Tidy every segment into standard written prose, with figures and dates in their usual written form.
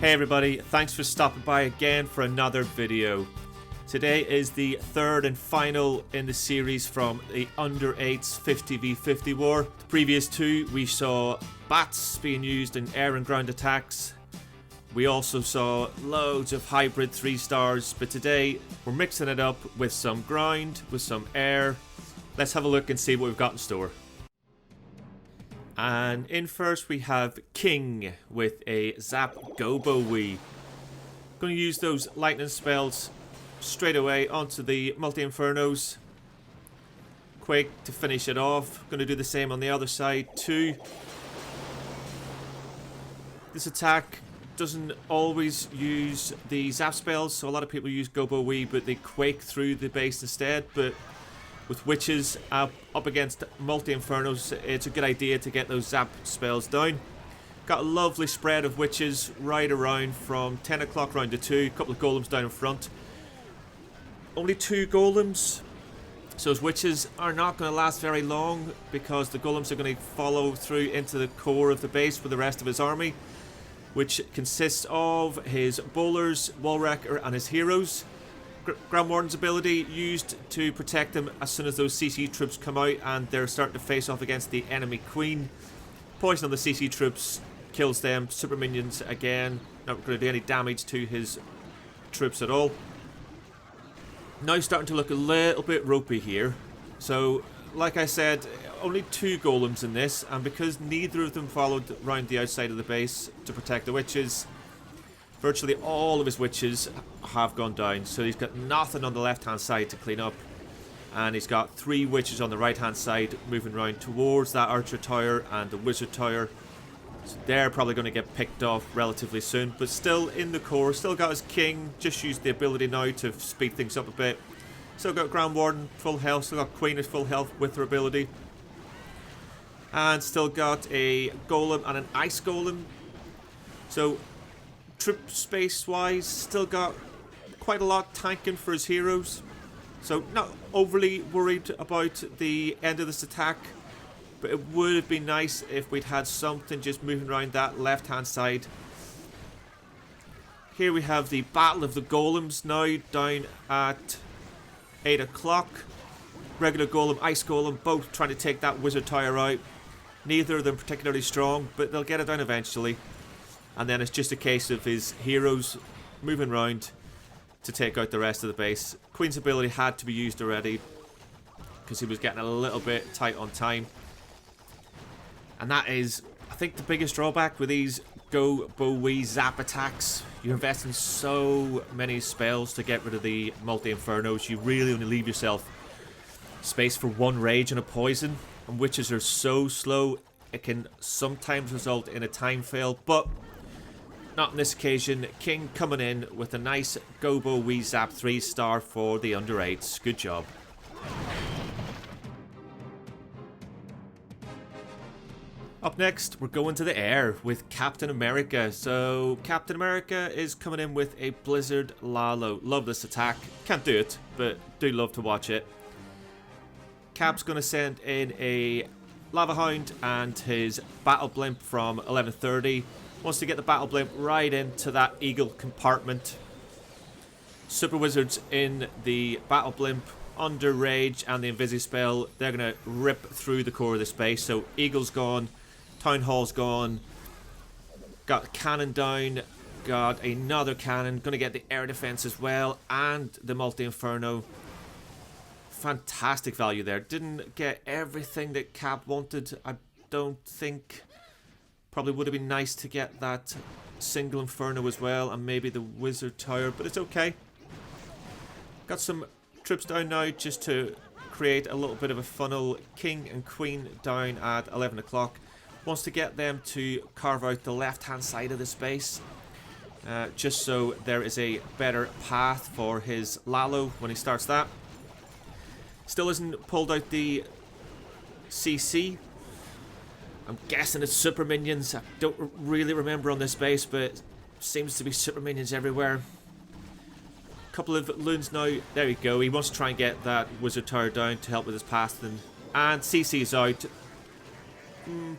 Hey everybody, thanks for stopping by again for another video. Today is the third and final in the series from the Under 8s 50v50 war. The previous two we saw bats being used in air and ground attacks. We also saw loads of hybrid 3 stars, but today we're mixing it up with some ground, with some air. Let's have a look and see what we've got in store. And in first we have King with a Zap Gobo-wee. Going to use those lightning spells straight away onto the multi-infernos. Quake to finish it off. Going to do the same on the other side too. This attack doesn't always use the zap spells, so a lot of people use Gobo-wee but they quake through the base instead. But with witches up against multi-infernos, it's a good idea to get those zap spells down. Got a lovely spread of witches right around from 10 o'clock round to 2. A couple of golems down in front. Only 2 golems, so those witches are not going to last very long because the golems are going to follow through into the core of the base with the rest of his army, which consists of his bowlers, wall wrecker and his heroes. Ground Warden's ability used to protect him as soon as those CC troops come out and they're starting to face off against the enemy queen. Poison on the CC troops kills them. Super minions again, not going to do any damage to his troops at all. Now starting to look a little bit ropey here. So like I said, only 2 golems in this, and because neither of them followed around the outside of the base to protect the witches, virtually all of his witches have gone down, so he's got nothing on the left hand side to clean up, and he's got 3 witches on the right hand side moving around towards that archer tower and the wizard tower, so they're probably going to get picked off relatively soon. But still in the core, still got his king, just used the ability now to speed things up a bit. Still got Ground Warden full health, still got Queen at full health with her ability, and still got a golem and an ice golem. So troop space wise, still got quite a lot tanking for his heroes, so not overly worried about the end of this attack. But it would have been nice if we'd had something just moving around that left hand side. Here we have the Battle of the Golems now down at 8 o'clock. Regular golem, ice golem, both trying to take that wizard tower out. Neither of them particularly strong, but they'll get it down eventually. And then it's just a case of his heroes moving around to take out the rest of the base. Queen's ability had to be used already because he was getting a little bit tight on time. And that is, I think, the biggest drawback with these Gobo-wee zap attacks. You're investing so many spells to get rid of the multi-infernos. You really only leave yourself space for 1 rage and a poison. And witches are so slow, it can sometimes result in a time fail, but not on this occasion. King coming in with a nice Gobo-wee Zap 3 star for the Under 8s. Good job. Up next, we're going to the air with Captain America. So Captain America is coming in with a Blizzard Lalo. Love this attack. Can't do it, but do love to watch it. Cap's going to send in a Lava Hound and his Battle Blimp from 1130. Wants to get the Battle Blimp right into that Eagle compartment. Super Wizards in the Battle Blimp, under Rage and the Invisi spell. They're going to rip through the core of the space. So Eagle's gone, Town Hall's gone, got cannon down, got another cannon, going to get the air defense as well, and the multi-inferno. Fantastic value there. Didn't get everything that Cap wanted, I don't think. Probably would have been nice to get that single inferno as well, and maybe the wizard tower, but it's okay. Got some troops down now just to create a little bit of a funnel. King and Queen down at 11 o'clock. Wants to get them to carve out the left hand side of the space, just so there is a better path for his Lalo when he starts that. Still isn't pulled out the CC. I'm guessing it's super minions. I don't really remember on this base, but seems to be super minions everywhere. Couple of loons now. There we go. He wants to try and get that wizard tower down to help with his pathing. And CC's out.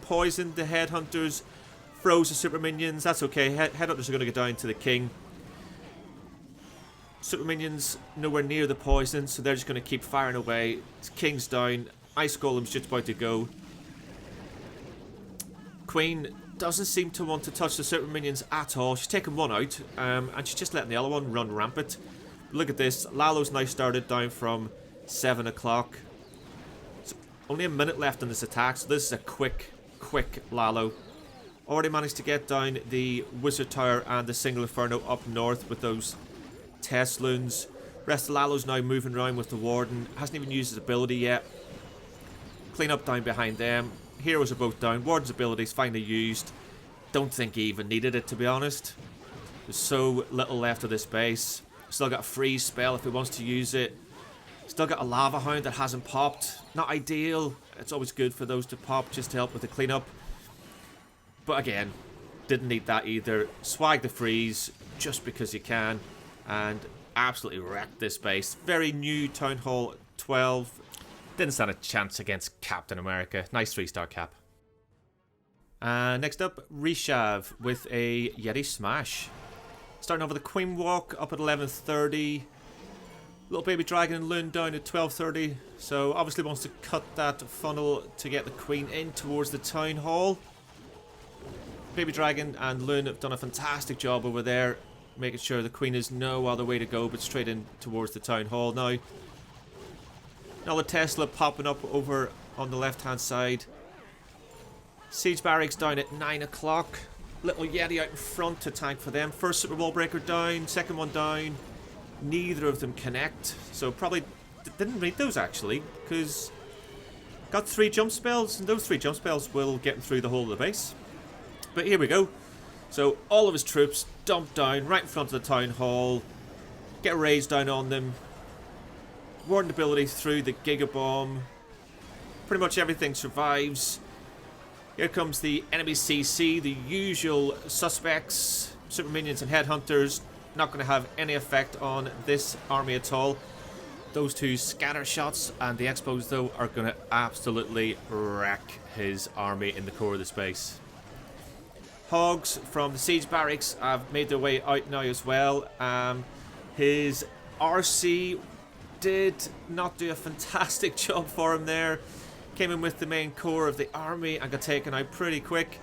Poisoned the headhunters Froze the super minions. That's okay. Headhunters are going to go down to the king. Super minions nowhere near the poison, so they're just going to keep firing away. King's down. Ice Golem's just about to go. Queen doesn't seem to want to touch the super minions at all. She's taking one out, and she's just letting the other one run rampant. Look at this. Lalo's now started down from 7 o'clock. So only a minute left on this attack, so this is a quick Lalo. Already managed to get down the Wizard Tower and the Single Inferno up north with those test loons. Rest of Lalo's now moving around with the Warden. Hasn't even used his ability yet. Clean up down behind them. Heroes are both down. Warden's ability's finally used. Don't think he even needed it, to be honest. There's so little left of this base. Still got a freeze spell if he wants to use it. Still got a Lava Hound that hasn't popped. Not ideal. It's always good for those to pop just to help with the cleanup. But again, didn't need that either. Swag the freeze just because you can. And absolutely wrecked this base. Very new Town Hall 12. Didn't stand a chance against Captain America. Nice 3-star cap. Next up, Reshave with a Yeti Smash. Starting off with a Queen Walk up at 11:30. Little Baby Dragon and Loon down at 12:30. So obviously wants to cut that funnel to get the Queen in towards the Town Hall. Baby Dragon and Loon have done a fantastic job over there, making sure the Queen has no other way to go but straight in towards the Town Hall now. Another Tesla popping up over on the left hand side. Siege Barracks down at 9 o'clock. Little Yeti out in front to tank for them. First Super Wall Breaker down, second one down. Neither of them connect, so probably didn't read those actually, because got 3 jump spells, and those 3 jump spells will get him through the whole of the base. But here we go. So all of his troops dumped down right in front of the Town Hall. Get a raise down on them. Warden ability through the Giga Bomb. Pretty much everything survives. Here comes the enemy CC, the usual suspects, super minions and headhunters. Not going to have any effect on this army at all. Those 2 scatter shots and the Expos though are going to absolutely wreck his army in the core of the space. Hogs from the Siege Barracks have made their way out now as well. His RC did not do a fantastic job for him there. Came in with the main core of the army and got taken out pretty quick.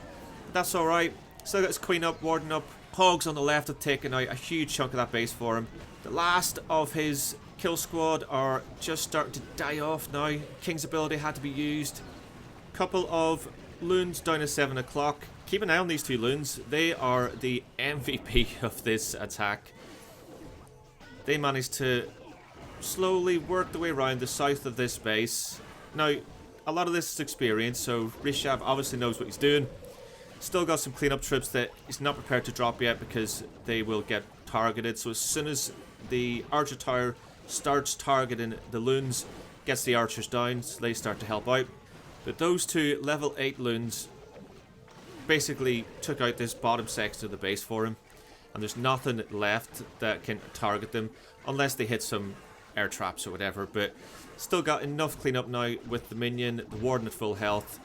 But that's alright. Still got his Queen up, Warden up. Hogs on the left have taken out a huge chunk of that base for him. The last of his kill squad are just starting to die off now. King's ability had to be used. Couple of loons down at 7 o'clock. Keep an eye on these 2 loons. They are the MVP of this attack. They managed to slowly work their way around the south of this base. Now, a lot of this is experience, so Reshave obviously knows what he's doing. Still got some cleanup troops that he's not prepared to drop yet because they will get targeted. So as soon as the Archer Tower starts targeting the loons, gets the archers down, so they start to help out. But those 2 level 8 loons basically took out this bottom section of the base for him. And there's nothing left that can target them unless they hit some air traps or whatever. But still got enough cleanup now with the minion, the Warden at full health,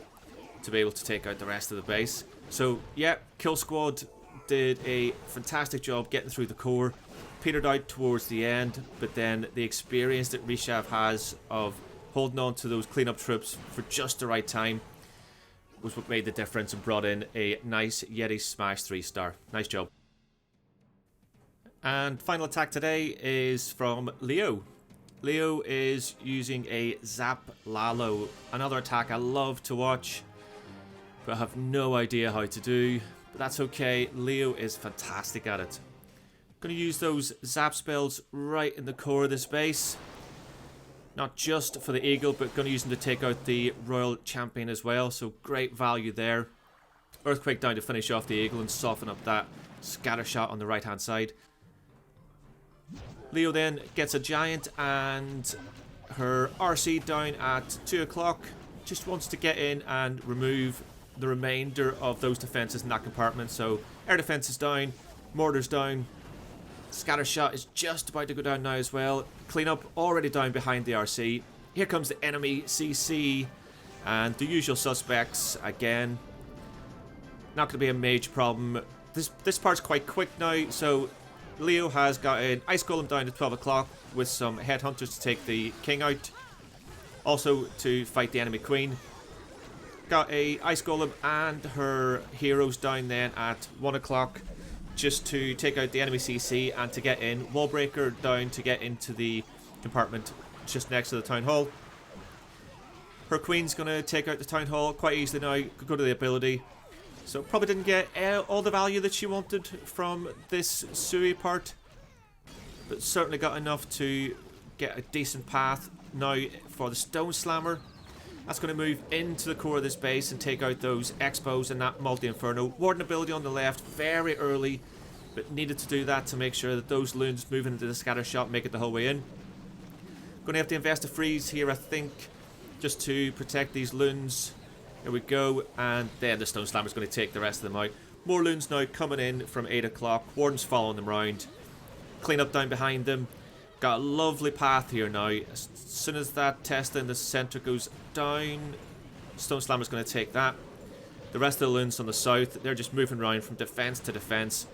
to be able to take out the rest of the base. So yeah, Kill Squad did a fantastic job getting through the core. Petered out towards the end, but then the experience that Reshave has of holding on to those cleanup troops for just the right time was what made the difference and brought in a nice Yeti Smash 3-star. Nice job. And final attack today is from Leo. Leo is using a Zap Lalo. Another attack I love to watch, but I have no idea how to do. But that's okay. Leo is fantastic at it. Going to use those Zap spells right in the core of this base. Not just for the Eagle, but going to use them to take out the Royal Champion as well. So great value there. Earthquake down to finish off the Eagle and soften up that scatter shot on the right hand side. Leo then gets a Giant and her RC down at 2 o'clock. Just wants to get in and remove the remainder of those defenses in that compartment. So air defense is down, mortars down. Scatter shot is just about to go down now as well. Cleanup already down behind the RC. Here comes the enemy CC and the usual suspects again. not going to be a major problem. This part's quite quick now, so Leo has got an Ice Golem down at 12 o'clock with some Headhunters to take the King out. Also to fight the enemy Queen. Got a Ice Golem and her heroes down then at 1 o'clock just to take out the enemy CC and to get in. Wallbreaker down to get into the compartment just next to the Town Hall. Her Queen's going to take out the Town Hall quite easily now. Could go to the ability. So probably didn't get all the value that she wanted from this Sui part. But certainly got enough to get a decent path now for the Stone Slammer. That's going to move into the core of this base and take out those Expos and that Multi-Inferno. Warden ability on the left very early, but needed to do that to make sure that those loons moving into the scatter shot make it the whole way in. Going to have to invest a freeze here, I think, just to protect these loons. There we go, and then the Stone Slammer's going to take the rest of them out. More loons now coming in from 8 o'clock. Warden's following them round. Clean up down behind them. Got a lovely path here now. As soon as that Tesla in the centre goes down, Stone Slammer's going to take that. The rest of the loons on the south, they're just moving around from defence to defence.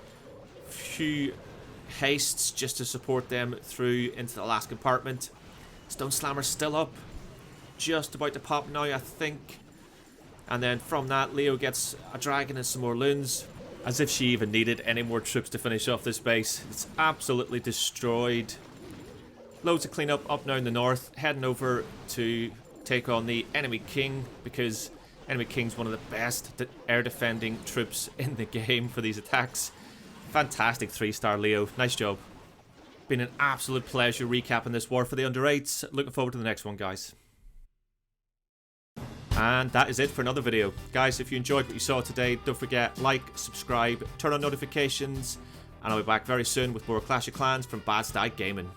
Few hastes just to support them through into the last compartment. Stone Slammer's still up. Just about to pop now, I think. And then from that, Leo gets a dragon and some more loons. As if she even needed any more troops to finish off this base. It's absolutely destroyed. Loads of cleanup up now in the north. Heading over to take on the enemy king, because enemy king's one of the best air defending troops in the game for these attacks. Fantastic 3-star Leo. Nice job. Been an absolute pleasure recapping this war for the under 8s. Looking forward to the next one, guys. And that is it for another video. Guys, if you enjoyed what you saw today, don't forget, like, subscribe, turn on notifications, and I'll be back very soon with more Clash of Clans from Bad Stag Gaming.